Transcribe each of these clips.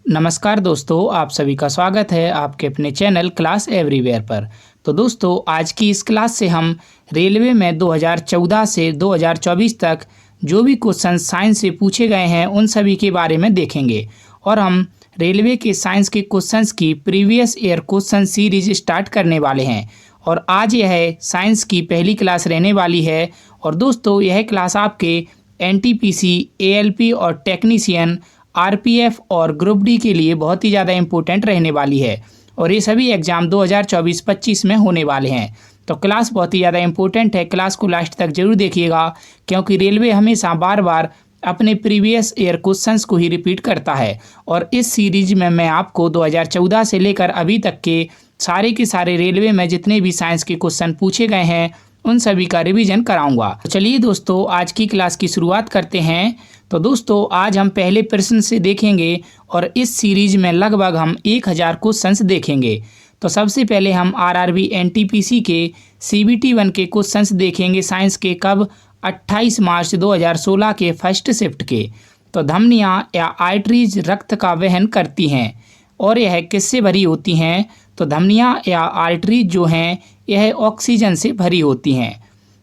नमस्कार दोस्तों, आप सभी का स्वागत है आपके अपने चैनल क्लास एवरीवेयर पर। तो दोस्तों, आज की इस क्लास से हम रेलवे में 2014 से 2024 तक जो भी क्वेश्चन साइंस से पूछे गए हैं उन सभी के बारे में देखेंगे। और हम रेलवे के साइंस के क्वेश्चंस की previous year question series start करने वाले हैं। और आज यह साइंस की पहली क्लास रहने वाली है। और दोस्तों, यह क्लास आपके एनटीपीसी, एएलपी और टेक्नीशियन, आरपीएफ और ग्रुप डी के लिए बहुत ही ज़्यादा इम्पोर्टेंट रहने वाली है। और ये सभी एग्ज़ाम 2024-25 में होने वाले हैं। तो क्लास बहुत ही ज़्यादा इम्पोर्टेंट है, क्लास को लास्ट तक जरूर देखिएगा, क्योंकि रेलवे हमेशा बार बार अपने प्रीवियस ईयर क्वेश्चंस को ही रिपीट करता है। और इस सीरीज में मैं आपको 2014 से लेकर अभी तक के सारे रेलवे में जितने भी साइंस के क्वेश्चन पूछे गए हैं उन सभी का रिवीजन कराऊंगा। तो चलिए दोस्तों, आज की क्लास की शुरुआत करते हैं। तो दोस्तों, आज हम पहले प्रश्न से देखेंगे और इस सीरीज में लगभग हम 1000 क्वेश्चंस देखेंगे। तो सबसे पहले हम आरआरबी एनटीपीसी के सीबीटी 1 के क्वेश्चंस देखेंगे साइंस के, कब 28 मार्च 2016 के फर्स्ट शिफ्ट के। तो धमनियाँ या आर्टरीज रक्त का वहन करती हैं और यह किससे भरी होती हैं? तो धमनियाँ या आर्टरीज जो हैं यह ऑक्सीजन से भरी होती हैं।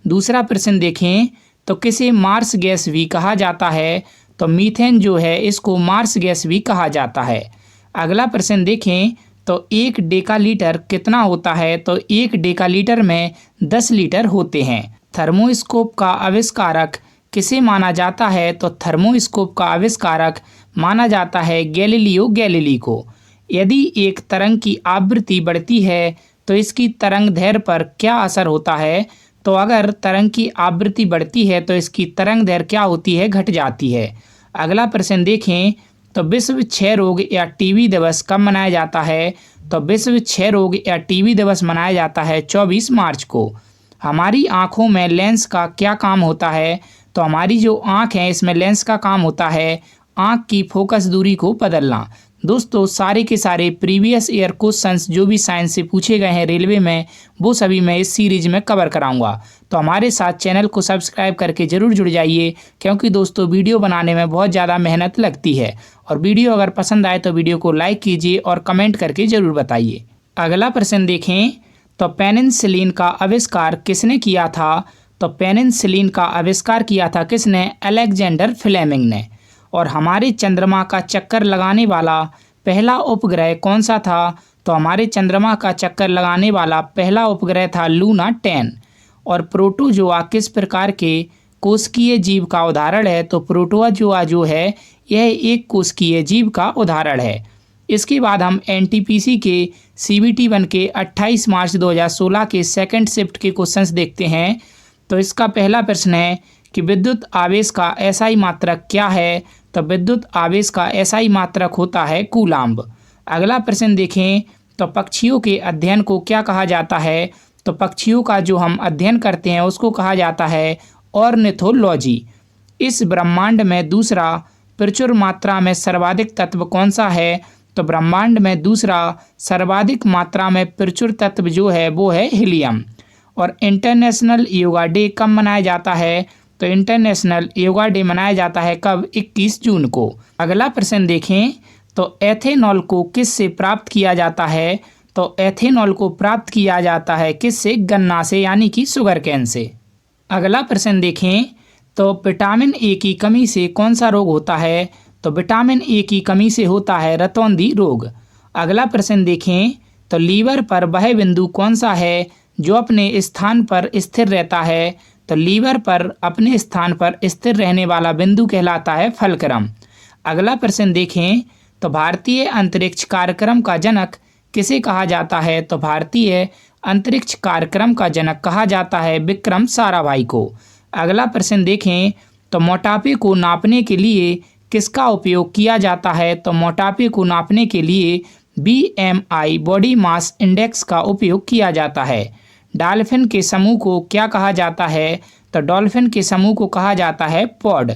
दूसरा प्रश्न देखें, तो किसे मार्स गैस भी कहा जाता है? तो मीथेन जो है इसको मार्स गैस भी कहा जाता है। अगला प्रश्न देखें, तो 1 डेकालीटर कितना होता है? तो 1 डेकालीटर में 10 लीटर होते हैं। थर्मोस्कोप का आविष्कारक किसे माना जाता है? तो थर्मोस्कोप का आविष्कारक माना जाता है गैलीलियो गैलीली को। यदि एक तरंग की आवृत्ति बढ़ती है तो इसकी तरंग दैर्घ्य पर क्या असर होता है? तो अगर तरंग की आवृत्ति बढ़ती है तो इसकी तरंग दैर्घ्य क्या होती है? घट जाती है। अगला प्रश्न देखें, तो विश्व क्षय रोग या टीबी दिवस कब मनाया जाता है? तो विश्व क्षय रोग या टीबी दिवस मनाया जाता है 24 मार्च को। हमारी आँखों में लेंस का क्या काम होता है? तो हमारी जो आँख है इसमें लेंस का काम होता है आँख की फोकस दूरी को बदलना। दोस्तों, सारे के सारे प्रीवियस ईयर क्वेश्चंस जो भी साइंस से पूछे गए हैं रेलवे में वो सभी मैं इस सीरीज में कवर कराऊंगा। तो हमारे साथ चैनल को सब्सक्राइब करके ज़रूर जुड़ जाइए, क्योंकि दोस्तों वीडियो बनाने में बहुत ज़्यादा मेहनत लगती है। और वीडियो अगर पसंद आए तो वीडियो को लाइक कीजिए और कमेंट करके ज़रूर बताइए। अगला प्रश्न देखें, तो पेनिसिलिन का आविष्कार किसने किया था? तो पेनिसिलिन का आविष्कार किया था किसने? अलेक्जेंडर फ्लेमिंग ने। और हमारे चंद्रमा का चक्कर लगाने वाला पहला उपग्रह कौन सा था? तो हमारे चंद्रमा का चक्कर लगाने वाला पहला उपग्रह था लूना 10। और प्रोटोजोआ किस प्रकार के कोशिकीय जीव का उदाहरण है? तो प्रोटोजोआ जो है यह एक कोशिकीय जीव का उदाहरण है। इसके बाद हम एनटीपीसी के सीबीटी 1 के 28 मार्च 2016 के सेकंड शिफ्ट के क्वेश्चंस देखते हैं। तो इसका पहला प्रश्न है कि विद्युत आवेश का एसआई मात्रक क्या है? तो विद्युत आवेश का एसआई मात्रक होता है कूलाम्ब। अगला प्रश्न देखें, तो पक्षियों के अध्ययन को क्या कहा जाता है? तो पक्षियों का जो हम अध्ययन करते हैं उसको कहा जाता है ऑर्निथोलॉजी। इस ब्रह्मांड में दूसरा प्रचुर मात्रा में सर्वाधिक तत्व कौन सा है? तो ब्रह्मांड में दूसरा सर्वाधिक मात्रा में प्रचुर तत्व जो है वो है हीलियम। और इंटरनेशनल योगा डे कब मनाया जाता है? तो इंटरनेशनल योगा डे मनाया जाता है कब? 21 जून को। अगला प्रश्न देखें, तो एथेनॉल को किस से प्राप्त किया जाता है? तो एथेनॉल को प्राप्त किया जाता है किस से? गन्ना से, यानी कि शुगर केन से। अगला प्रश्न देखें, तो विटामिन ए की कमी से कौन सा रोग होता है? तो विटामिन ए की कमी से होता है रतौंधी रोग। अगला प्रश्न देखें, तो लीवर पर वह बिंदु कौन सा है जो अपने स्थान पर स्थिर रहता है? तो लीवर पर अपने स्थान पर स्थिर रहने वाला बिंदु कहलाता है फलक्रम। अगला प्रश्न देखें, तो भारतीय अंतरिक्ष कार्यक्रम का जनक किसे कहा जाता है? तो भारतीय अंतरिक्ष कार्यक्रम का जनक कहा जाता है विक्रम साराभाई को। अगला प्रश्न देखें, तो मोटापे को नापने के लिए किसका उपयोग किया जाता है? तो मोटापे को नापने के लिए BMI बॉडी मास इंडेक्स का उपयोग किया जाता है। डॉल्फिन के समूह को क्या कहा जाता है? तो डॉल्फिन के समूह को कहा जाता है पॉड।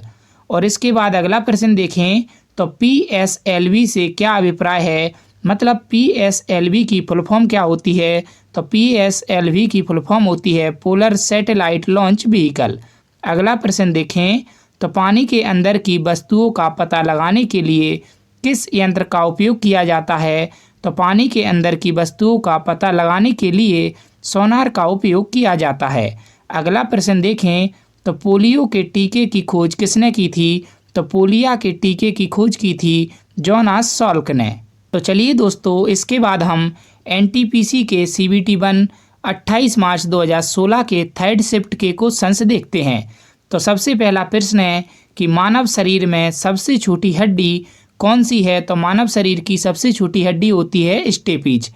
और इसके बाद अगला प्रश्न देखें, तो PSLV से क्या अभिप्राय है? मतलब PSLV की फुल फॉर्म क्या होती है? तो PSLV की फुल फॉर्म होती है पोलर सैटेलाइट लॉन्च व्हीकल। अगला प्रश्न देखें, तो पानी के अंदर की वस्तुओं का पता लगाने के लिए किस यंत्र का उपयोग किया जाता है? तो पानी के अंदर की वस्तुओं का पता लगाने के लिए सोनार का उपयोग किया जाता है। अगला प्रश्न देखें, तो पोलियो के टीके की खोज किसने की थी? तो पोलियो के टीके की खोज की थी जोनास सॉल्क ने। तो चलिए दोस्तों, इसके बाद हम एनटीपीसी के सीबीटी 1 28 मार्च 2016 के थर्ड शिफ्ट के क्वेश्चंस देखते हैं। तो सबसे पहला प्रश्न है कि मानव शरीर में सबसे छोटी हड्डी कौन सी है? तो मानव शरीर की सबसे छोटी हड्डी होती है स्टेपीज।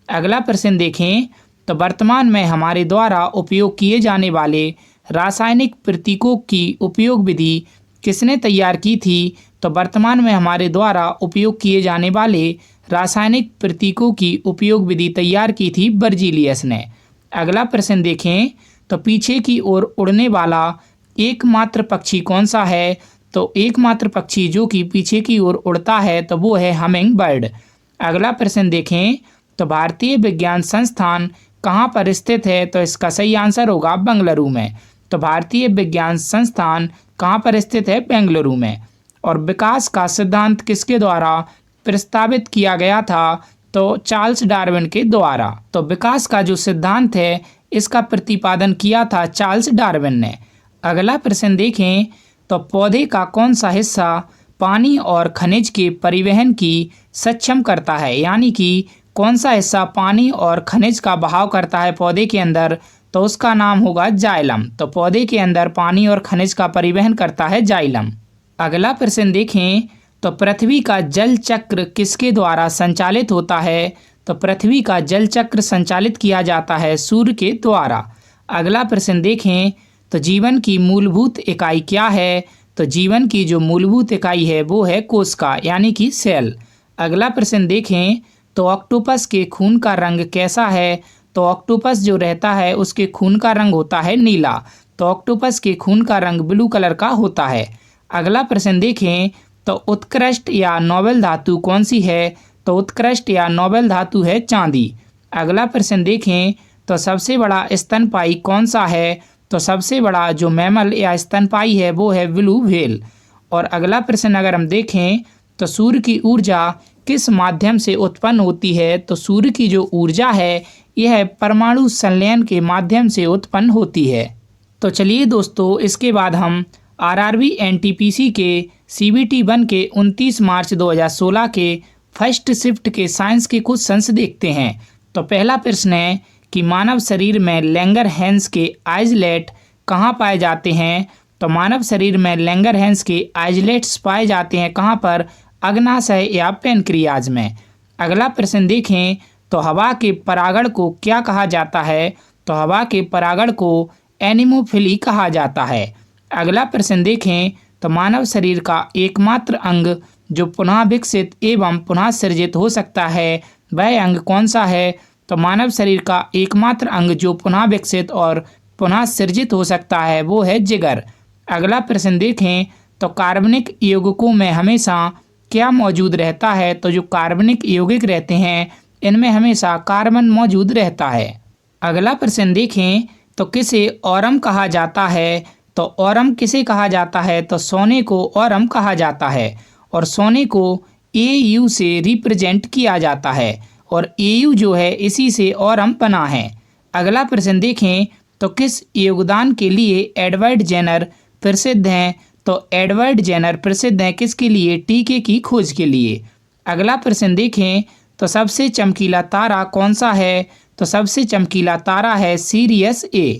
अगला प्रश्न देखें, तो वर्तमान में हमारे द्वारा उपयोग किए जाने वाले रासायनिक प्रतीकों की उपयोग विधि किसने तैयार की थी? तो वर्तमान में हमारे द्वारा उपयोग किए जाने वाले रासायनिक प्रतीकों की उपयोग विधि तैयार की थी बर्जीलियस ने। अगला प्रश्न देखें, तो पीछे की ओर उड़ने वाला एकमात्र पक्षी कौन सा है? तो एकमात्र पक्षी जो कि पीछे की ओर उड़ता है तो वो है हमिंग बर्ड। अगला प्रश्न देखें, तो भारतीय विज्ञान संस्थान कहाँ पर स्थित है? तो इसका सही आंसर होगा बेंगलुरु में। तो भारतीय विज्ञान संस्थान कहाँ पर स्थित है? बेंगलुरु में। और विकास का सिद्धांत किसके द्वारा प्रस्तावित किया गया था? तो चार्ल्स डार्विन के द्वारा। तो विकास का जो सिद्धांत है इसका प्रतिपादन किया था चार्ल्स डार्विन ने। अगला प्रश्न देखें, तो पौधे का कौन सा हिस्सा पानी और खनिज के परिवहन की सक्षम करता है? यानी कि कौन सा हिस्सा पानी और खनिज का बहाव करता है पौधे के अंदर? तो उसका नाम होगा जाइलम। तो पौधे के अंदर पानी और खनिज का परिवहन करता है जाइलम। अगला प्रश्न देखें, तो पृथ्वी का जल चक्र किसके द्वारा संचालित होता है? तो पृथ्वी का जल चक्र संचालित किया जाता है सूर्य के द्वारा। अगला प्रश्न देखें, तो जीवन की मूलभूत इकाई क्या है? तो जीवन की जो मूलभूत इकाई है वो है कोशिका यानी कि सेल। अगला प्रश्न देखें, तो ऑक्टोपस के खून का रंग कैसा है? तो ऑक्टोपस जो रहता है उसके खून का रंग होता है नीला। तो ऑक्टोपस के खून का रंग ब्लू कलर का होता है। अगला प्रश्न देखें, तो उत्कृष्ट या नोबेल धातु कौन सी है? तो उत्कृष्ट या नोबेल धातु है चांदी। अगला प्रश्न देखें, तो सबसे बड़ा स्तनपायी कौन सा है? तो सबसे बड़ा जो मैमल या स्तनपायी है वो है ब्लू व्हेल। और अगला प्रश्न अगर हम देखें, तो सूर्य की ऊर्जा किस माध्यम से उत्पन्न होती है? तो सूर्य की जो ऊर्जा है यह परमाणु संलयन के माध्यम से उत्पन्न होती है। तो चलिए दोस्तों, इसके बाद हम आरआरबी एनटीपीसी के सीबीटी 1 के 29 मार्च 2016 के फर्स्ट शिफ्ट के साइंस के कुछ क्वेश्चंस देखते हैं। तो पहला प्रश्न है कि मानव शरीर में लैंगरहैंस के आइसोलेट कहाँ पाए जाते हैं? तो मानव शरीर में लैंगरहैंस के आइसोलेट्स पाए जाते हैं कहाँ पर? अग्नाशय या पैनक्रियाज में। अगला प्रश्न देखें, तो हवा के परागण को क्या कहा जाता है? तो हवा के परागण को एनिमोफिली कहा जाता है। अगला प्रश्न देखें, तो मानव शरीर का एकमात्र अंग जो पुनः विकसित एवं पुनः सृजित हो सकता है वह अंग कौन सा है? तो मानव शरीर का एकमात्र अंग जो पुनः विकसित और पुनः सृजित हो सकता है वो है जिगर। अगला प्रश्न देखें, तो कार्बनिक यौगिकों में हमेशा क्या मौजूद रहता है? तो जो कार्बनिक यौगिक रहते हैं इनमें हमेशा कार्बन मौजूद रहता है। अगला प्रश्न देखें, तो किसे ऑरम कहा जाता है? तो ऑरम किसे कहा जाता है? तो सोने को ऑरम कहा जाता है। और सोने को AU से रिप्रेजेंट किया जाता है और AU जो है इसी से ऑरम बना है। अगला प्रश्न देखें, तो किस योगदान के लिए एडवर्ड जेनर प्रसिद्ध हैं? तो एडवर्ड जेनर प्रसिद्ध हैं किसके लिए? टीके की खोज के लिए। अगला प्रश्न देखें, तो सबसे चमकीला तारा कौन सा है? तो सबसे चमकीला तारा है सीरियस A।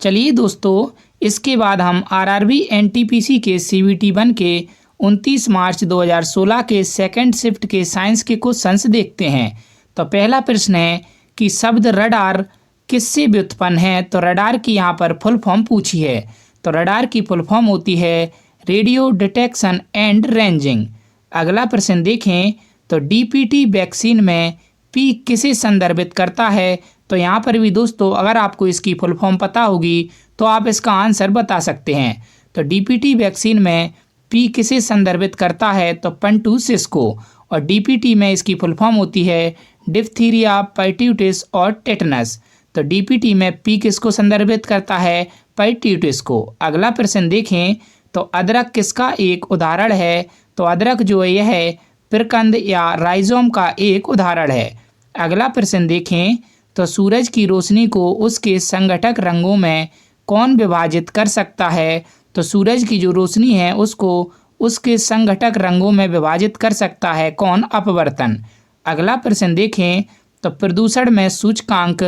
चलिए दोस्तों, इसके बाद हम आरआरबी एनटीपीसी के सीबीटी 1 के 29 मार्च 2016 के सेकंड शिफ्ट के साइंस के क्वेश्चंस देखते हैं। तो पहला प्रश्न है कि शब्द रडार किससे व्युत्पन्न है? तो रडार की यहाँ पर फुल फॉर्म पूछी है। तो रडार की फुल फॉर्म होती है रेडियो डिटेक्शन एंड रेंजिंग। अगला प्रश्न देखें, तो डीपीटी वैक्सीन में पी किसे संदर्भित करता है? तो यहाँ पर भी दोस्तों अगर आपको इसकी फुल फॉर्म पता होगी तो आप इसका आंसर बता सकते हैं। तो डीपीटी वैक्सीन में पी किसे संदर्भित करता है? तो पंटूसिस को। और डीपीटी में इसकी फुल फॉर्म होती है डिप्थीरिया, पर्ट्यूटिस और टेटनस। तो डीपीटी में पी किसको संदर्भित करता है? पर्ट्यूटिस को। अगला प्रश्न देखें, तो अदरक किसका एक उदाहरण है? तो अदरक जो है यह प्रकंद या राइजोम का एक उदाहरण है। अगला प्रश्न देखें तो सूरज की रोशनी को उसके संघटक रंगों में कौन विभाजित कर सकता है? तो सूरज की जो रोशनी है उसको उसके संघटक रंगों में विभाजित कर सकता है कौन? अपवर्तन। अगला प्रश्न देखें तो प्रदूषण में सूचकांक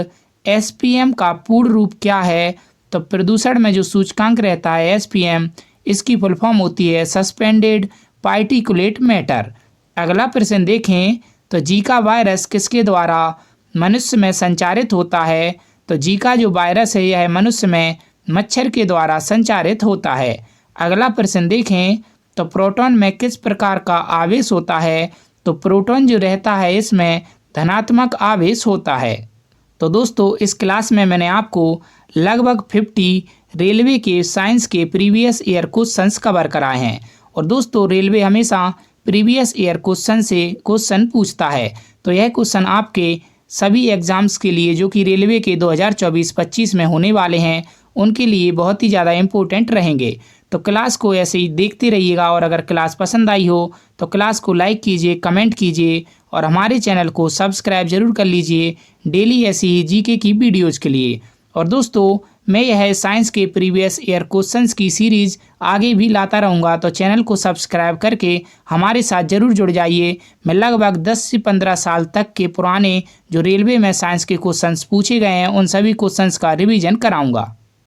एसपीएम का पूर्ण रूप क्या है? तो प्रदूषण में जो सूचकांक रहता है एसपीएम, इसकी फुल फॉर्म होती है सस्पेंडेड पार्टिकुलेट मैटर। अगला प्रश्न देखें तो जीका वायरस किसके द्वारा मनुष्य में संचारित होता है? तो जीका जो वायरस है यह मनुष्य में मच्छर के द्वारा संचारित होता है। अगला प्रश्न देखें तो प्रोटॉन में किस प्रकार का आवेश होता है? तो प्रोटॉन जो रहता है इसमें धनात्मक आवेश होता है। तो दोस्तों इस क्लास में मैंने आपको लगभग 50 रेलवे के साइंस के प्रीवियस ईयर क्वेश्चंस कवर कराए हैं। और दोस्तों रेलवे हमेशा प्रीवियस ईयर क्वेश्चन से क्वेश्चन पूछता है, तो यह क्वेश्चन आपके सभी एग्जाम्स के लिए जो कि रेलवे के 2024-25 में होने वाले हैं उनके लिए बहुत ही ज़्यादा इम्पोर्टेंट रहेंगे। तो क्लास को ऐसे ही देखते रहिएगा और अगर क्लास पसंद आई हो तो क्लास को लाइक कीजिए, कमेंट कीजिए और हमारे चैनल को सब्सक्राइब जरूर कर लीजिए डेली ऐसी ही जीके की वीडियोज़ के लिए। और दोस्तों मैं यह साइंस के प्रीवियस ईयर क्वेश्चंस की सीरीज़ आगे भी लाता रहूँगा, तो चैनल को सब्सक्राइब करके हमारे साथ ज़रूर जुड़ जाइए। मैं लगभग 10 से 15 साल तक के पुराने जो रेलवे में साइंस के क्वेश्चंस पूछे गए हैं उन सभी क्वेश्चंस का रिवीजन कराऊँगा।